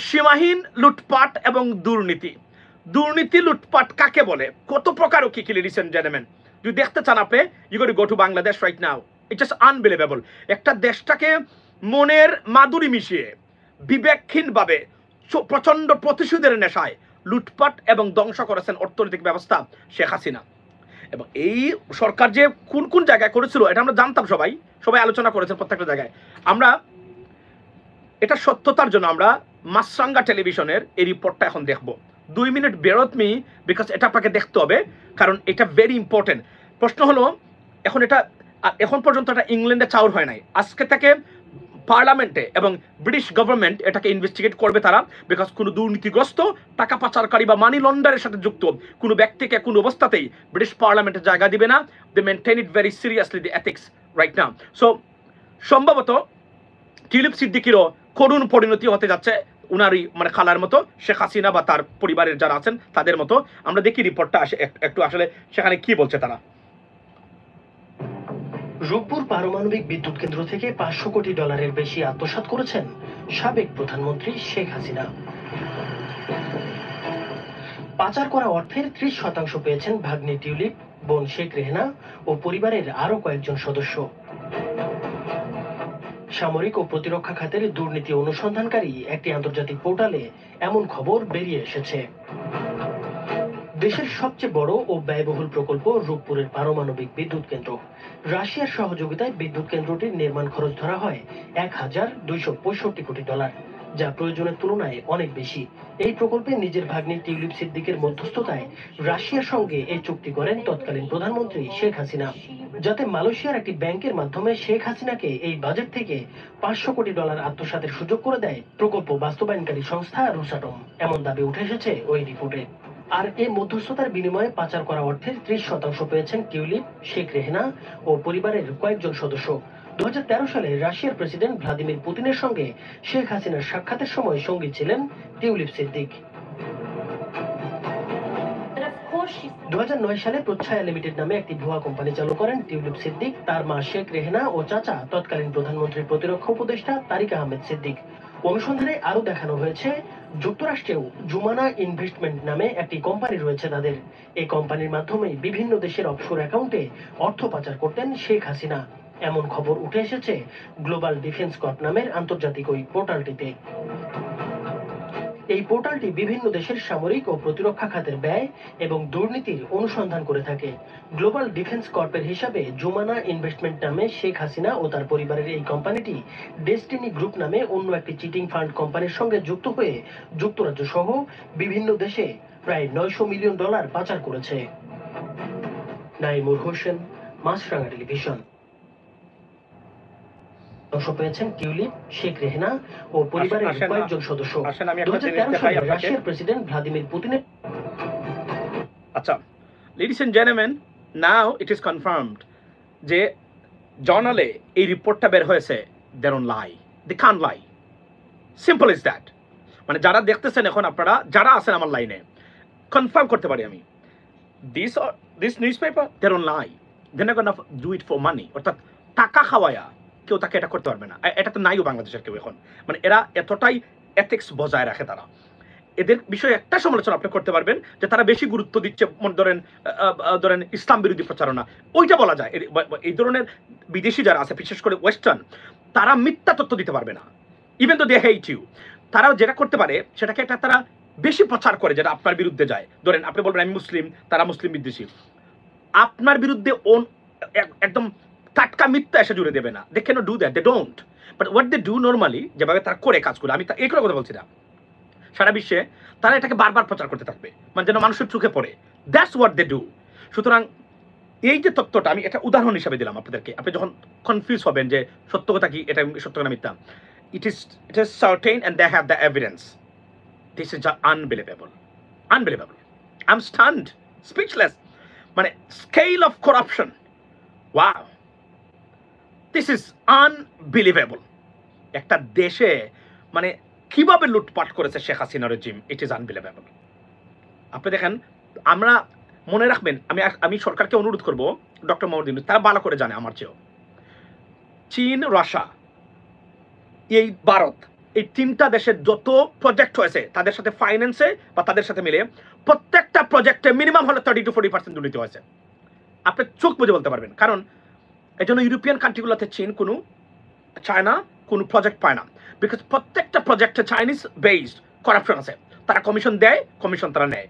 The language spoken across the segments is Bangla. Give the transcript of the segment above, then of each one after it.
সীমাহীন লুটপাট এবং দুর্নীতি। দুর্নীতি লুটপাট কাকে বলে, কত প্রকার ও কি কি, লিডিস এন্ড জেন্টলম্যান, যদি দেখতে চান আপনি, you got to go to Bangladesh right now. It's just unbelievable. একটা দেশটাকে মনের মাধুরী মিশিয়ে বিবেকহীনভাবে প্রচন্ড প্রতিশোধের নেশায় লুটপাট এবং ধ্বংস করেছেন অর্থনৈতিক ব্যবস্থা শেখ হাসিনা। এবং এই সরকার যে কোন কোন জায়গায় করেছিল এটা আমরা জানতাম, সবাই সবাই আলোচনা করেছেন প্রত্যেকটা জায়গায়। আমরা এটা সত্যতার জন্য আমরা মাছরাঙ্গা টেলিভিশনের এই রিপোর্টটা এখন দেখব। 2 মিনিট বেরোত মি, বিকজ এটা আপনাকে দেখতে হবে, কারণ এটা ভেরি ইম্পর্টেন্ট। প্রশ্ন হলো, এখন এটা এখন পর্যন্ত এটা ইংল্যান্ডে চাউর হয় নাই, আজকে থেকে পার্লামেন্টে এবং ব্রিটিশ গভর্নমেন্ট এটাকে ইনভেস্টিগেট করবে তারা, বিকজ কোনো দুর্নীতিগ্রস্ত টাকা পাচারকারী বা মানি লন্ডারের সাথে যুক্ত কোনো ব্যক্তিকে কোনো অবস্থাতেই ব্রিটিশ পার্লামেন্টে জায়গা দিবে না। They maintain it very seriously, the ethics right now. So সম্ভবত টিউলিপ সিদ্দিকিরও করুণ পরিণতি হতে যাচ্ছে উনারই, মানে খালার মতো, শেখ হাসিনা বা তার পরিবারের যারা আছেন তাদের মতো। আমরা দেখি রিপোর্টটা আসে একটু, আসলে সেখানে কি বলছে তারা। রূপপুর পারমাণবিক বিদ্যুৎ কেন্দ্র থেকে 500 কোটি ডলারের বেশি আত্মসাৎ করেছেন সাবেক প্রধানমন্ত্রী শেখ হাসিনা। পাচার করা অর্থের 30% পেয়েছেন ভাগ্নি টিউলিপ, বোন শেখ রেহেনা ও পরিবারের আরো কয়েকজন সদস্য। সামরিক ও প্রতিরক্ষা খাতের দুর্নীতি অনুসন্ধানকারী একটি আন্তর্জাতিক পোর্টালে এমন খবর বেরিয়ে এসেছে। দেশের সবচেয়ে বড় ও ব্যয়বহুল প্রকল্প রূপপুরের পারমাণবিক বিদ্যুৎ কেন্দ্র। রাশিয়ার সহযোগিতায় বিদ্যুৎ কেন্দ্রটির নির্মাণ খরচ ধরা হয় 1265 কোটি ডলার, যা প্রয়োজনের তুলনায় অনেক বেশি। এই প্রকল্পে নিজের ভাগ্নি টিউলিপ সিদ্দিকের মধ্যস্থতায় রাশিয়ার সঙ্গে এই চুক্তি করেন তৎকালীন প্রধানমন্ত্রী শেখ হাসিনা, যাতে মালয়েশিয়ার একটি ব্যাংকের মাধ্যমে শেখ হাসিনাকে এই বাজেট থেকে 500 কোটি ডলার আত্মসাতের সুযোগ করে দেয় প্রকল্প বাস্তবায়নকারী সংস্থা রোসাটম, এমন দাবি উঠে এসেছে ওই রিপোর্টে। আর এই মধ্যস্থতার বিনিময়ে পাচার করা অর্থের 30% পেয়েছেন টিউলিপ, শেখ রেহেনা ও পরিবারের কয়েকজন সদস্য। 2013 সালে রাশিয়ার প্রেসিডেন্ট ভ্লাদিমির পুতিনের সঙ্গে শেখ হাসিনার সাক্ষাতের সময় সঙ্গী ছিলেন টিউলিপ সিদ্দিক। 2009 সালে প্রচ্ছায়া লিমিটেড নামে একটি ভুয়া কোম্পানি চালু করেন টিউলিপ সিদ্দিক, তার মা শেখ রেহেনা ও চাচা তৎকালীন প্রধানমন্ত্রীর প্রতিরক্ষা উপদেষ্টা তারিক আহমেদ সিদ্দিক। অনুসন্ধানে আরো দেখানো হয়েছে যুক্তরাষ্ট্রেও জুমানা ইনভেস্টমেন্ট নামে একটি কোম্পানি রয়েছে তাদের। এই কোম্পানির মাধ্যমে বিভিন্ন দেশের অফশোর অ্যাকাউন্টে অর্থ পাচার করতেন শেখ হাসিনা, এমন খবর উঠে এসেছে গ্লোবাল ডিফেন্স কর্প নামের আন্তর্জাতিক ওই পোর্টালটিতে। এই পোর্টালটি বিভিন্ন দেশের সামরিক ও প্রতিরক্ষা খাতের ব্যয় এবং দুর্নীতির অনুসন্ধান করে থাকে। গ্লোবাল ডিফেন্স কর্পের হিসাবে জুমানা ইনভেস্টমেন্ট নামে শেখ হাসিনা ও তার পরিবারের এই কোম্পানিটি ডেস্টিনি গ্রুপ নামে অন্য একটি চিটিং ফান্ড কোম্পানির সঙ্গে যুক্ত হয়ে যুক্তরাজ্য সহ বিভিন্ন দেশে প্রায় 900 মিলিয়ন ডলার পাচার করেছে। নাইমুর হোসেন, মাছরাঙা টেলিভিশন। অংশ পেয়েছেন টিউলিপ, শেখ রেহেনা ও পরিবারের কয়েকজন সদস্য। 2013 সালে রাশিয়ার প্রেসিডেন্ট ভ্লাদিমির পুতিনের। আচ্ছা, ladies and gentleman, now it is confirmed যে জার্নালে এই রিপোর্টটা বের হয়েছে, they don't lie, they can't lie, simple is that. মানে যারা দেখতেছেন এখন, আপনারা যারা আছেন আমার লাইনে, কনফার্ম করতে পারি আমি, this newspaper, they don't lie, they not gonna do it for money. অর্থাৎ টাকা খাওয়ায়া কেউ তাকে এটা করতে পারবে না, এটা তো নাইও বাংলাদেশের কেউ এখন। মানে এরা এতটাই এথিক্স বজায় রাখে, তারা এদের বিষয়ে একটা সমালোচনা আপনি করতে পারবেন যে তারা বেশি গুরুত্ব দিচ্ছে, ধরেন ইসলাম বিরোধী প্রচারণা, ওইটা বলা যায়। এই ধরনের বিদেশি যারা আছে, বিশেষ করে ওয়েস্টার্ন, তারা মিথ্যা তথ্য দিতে পারবে না, ইভেন তো দে হেট ইউ। তারা যেটা করতে পারে সেটাকে একটা তারা বেশি প্রচার করে, যেটা আপনার বিরুদ্ধে যায়। ধরেন আপনি বলবেন আমি মুসলিম, তারা মুসলিম বিদ্বেষী, আপনার বিরুদ্ধে একদম টাটকা মিথ্যা এসে জুড়ে দেবে না। They can not do that, they don't. But what they do normally, যেভাবে তারা করে কাজগুলো, আমি এই কথা বলছি না, সারা বিশ্বে তারা এটাকে বারবার প্রচার করতে থাকবে, মানে যেন মানুষের চোখে পড়ে। That's what they do. সুতরাং এই যে তত্ত্বটা আমি এটা উদাহরণ হিসাবে দিলাম আপনাদেরকে, আপনি যখন কনফিউজ হবেন যে সত্য কথা কি, এটা সত্য কথা মিথ্যা, it is certain and they have the evidence. This is unbelievable, unbelievable. I'm stunned, speechless. মানে scale of corruption, wow, this is unbelievable. একটা দেশে মানে কিভাবে লুটপাট করেছে Sheikh Hasina regime, it is unbelievable. আপনি দেখেন, আমরা মনে রাখবেন, আমি সরকারকে অনুরোধ করব, ডক্টর মোহাম্মদ ইউনূস, তারা ভালো করে জানে আমার চেয়েও, চীন, রাশিয়া, এই ভারত, এই তিনটা দেশের যত প্রজেক্ট হয়েছে তাদের সাথে ফাইন্যান্সে বা তাদের সাথে মিলে প্রত্যেকটা প্রজেক্টে মিনিমাম হলো 30 to 40% দুর্নীতি হয়েছে। আপনি চোখ বুঝে বলতে পারবেন, কারণ এই জন্য ইউরোপিয়ান কান্ট্রিগুলোতে চীন কোনো চায়না কোনো প্রজেক্ট পায় না, বিকজ প্রত্যেকটা প্রজেক্টে চাইনিজ বেসড করাপশন আছে। তারা কমিশন দেয়, কমিশন তারা নেয়।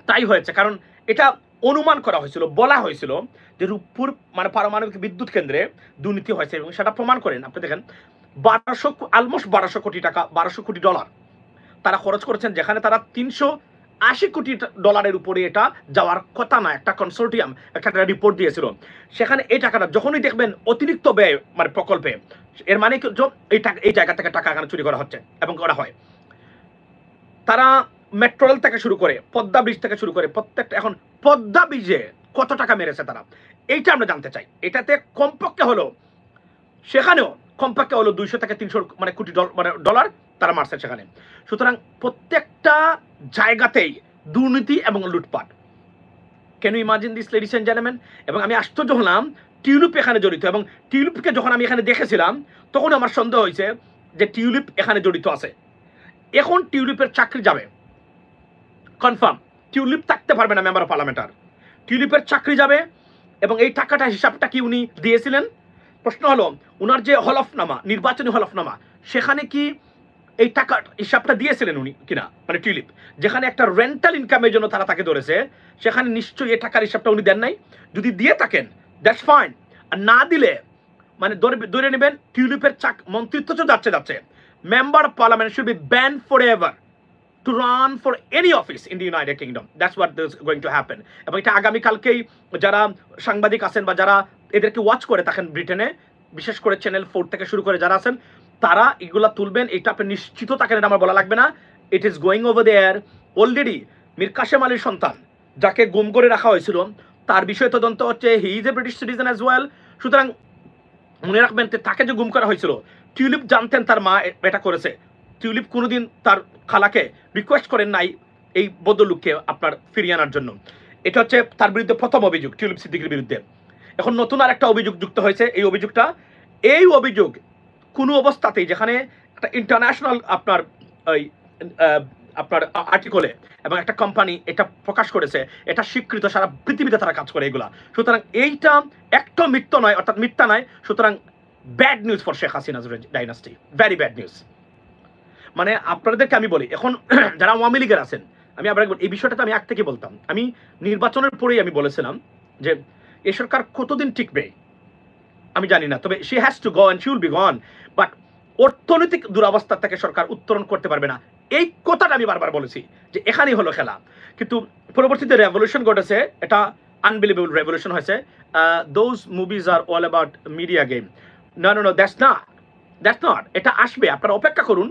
তাই হয়েছে, কারণ এটা অনুমান করা হয়েছিল, বলা হয়েছিল যে রূপপুর মানে পারমাণবিক বিদ্যুৎ কেন্দ্রে দুর্নীতি হয়েছে, এবং সেটা প্রমাণ করেন। আপনি দেখেন অলমোস্ট 1200 কোটি টাকা, 1200 কোটি ডলার তারা খরচ করেছেন, যেখানে তারা 380 কোটি ডলারের উপরে এটা যাওয়ার কথা না। একটা কনসোর্টিয়াম একটা রিপোর্ট দিয়েছিল, সেখানে এই টাকাটা যখনই দেখবেন অতিরিক্ত ব্যয় মানে প্রকল্পে, এর মানে এই জায়গা থেকে টাকা এখানে চুরি করা হচ্ছে এবং করা হয়। তারা মেট্রো রেল থেকে শুরু করে পদ্মা ব্রিজ থেকে শুরু করে প্রত্যেকটা, এখন পদ্মা ব্রিজে কত টাকা মেরেছে তারা, এইটা আমরা জানতে চাই। এটাতে কমপক্ষে হলো, সেখানেও কমপক্ষে হলো 200 থেকে 300 মানে কোটি ডলার তারা মারছে সেখানে। সুতরাং প্রত্যেকটা জায়গাতেই দুর্নীতি এবং লুটপাট। Can you imagine this ladies and gentleman? এবং আমি আশ্চর্য হলাম টিউলিপ এখানে জড়িত, এবং টিউলিপকে যখন আমি এখানে দেখেছিলাম তখন আমার সন্দেহ হয়েছে যে টিউলিপ এখানে জড়িত আছে। এখন টিউলিপের চাকরি যাবে কনফার্ম, টিউলিপ থাকতে পারবে না মেম্বার অফ পার্লামেন্টার, টিউলিপের চাকরি যাবে। এবং এই টাকাটা হিসাবটা কি উনি দিয়েছিলেন? প্রশ্ন হলো উনার যে হলফনামা, নির্বাচনী হলফনামা, সেখানে কি এই টাকার হিসাবটা দিয়েছিলেন উনি কিনা? মানে টিউলিপ যেখানে একটা রেন্টাল ইনকামের জন্য তারা তাকে ধরেছে, সেখানে নিশ্চয়ই এই টাকার হিসাবটা উনি দেন নাই। যদি দিয়ে থাকেন দ্যাটস ফাইন, আর না দিলে মানে ধরে নেবেন টিউলিপের মন্ত্রিত্ব তো যাচ্ছে। Member of parliament should be ban for ever to run for any office in the United Kingdom. That's what is going to happen. এবং এটা আগামীকালকেই যারা সাংবাদিক আছেন বা যারা এদেরকে ওয়াচ করে থাকেন ব্রিটেনে, বিশেষ করে চ্যানেল 4 থেকে শুরু করে যারা আছেন, তারা এগুলা তুলবেন। এটা আপনি নিশ্চিত থাকেন, এটা আমার বলা লাগবে না। It is going over there already. Mir Kasem আলীর সন্তান যাকে গুম করে রাখা হয়েছিল, তার বিষয়ে তদন্ত হচ্ছে। He is a British citizen as well. সুতরাং মনে রাখবেন তাকে যে গুম করা হয়েছিল, টিউলিপ জানতেন তার মা এটা করেছে। টিউলিপ কোনোদিন তার খালাকে রিকোয়েস্ট করেন নাই এই বদলুককে আপনার ফিরিয়ে আনার জন্য। এটা হচ্ছে তার বিরুদ্ধে প্রথম অভিযোগ টিউলিপ সিদ্দিকীর বিরুদ্ধে। এখন নতুন আর একটা অভিযোগ যুক্ত হয়েছে। এই অভিযোগ কোনো অবস্থাতেই, যেখানে একটা ইন্টারন্যাশনাল আপনার আর্টিকলে এবং একটা কোম্পানি এটা প্রকাশ করেছে, এটা স্বীকৃত, সারা পৃথিবীতে তারা কাজ করে এগুলা। সুতরাং এইটা একটা মিথ্যা নয়, অর্থাৎ মিথ্যা নয়। সুতরাং bad news for Sheikh Hasina's dynasty, very bad news. মানে আপনাদেরকে আমি বলি, এখন যারা আওয়ামী লীগের আছেন, আমি আবার এই বিষয়টা আমি আগ থেকে বলতাম। আমি নির্বাচনের পরেই আমি বলেছিলাম যে এই সরকার কতদিন টিকবে আমি জানি না, তবে she has to go and she will be gone. But অর্থনৈতিক দুরবস্থা থেকে সরকার উত্তরণ করতে পারবে না, এই কথাটা আমি বারবার বলেছি যে এখানেই হলো খেলা। কিন্তু পরবর্তীতে রেভলিউশন ঘটেছে, এটা আনবিলিভেবল রেভলিউশন হয়েছে। Those movies are all about media game. না, দ্যাটস নট, এটা আসবে, আপনারা অপেক্ষা করুন।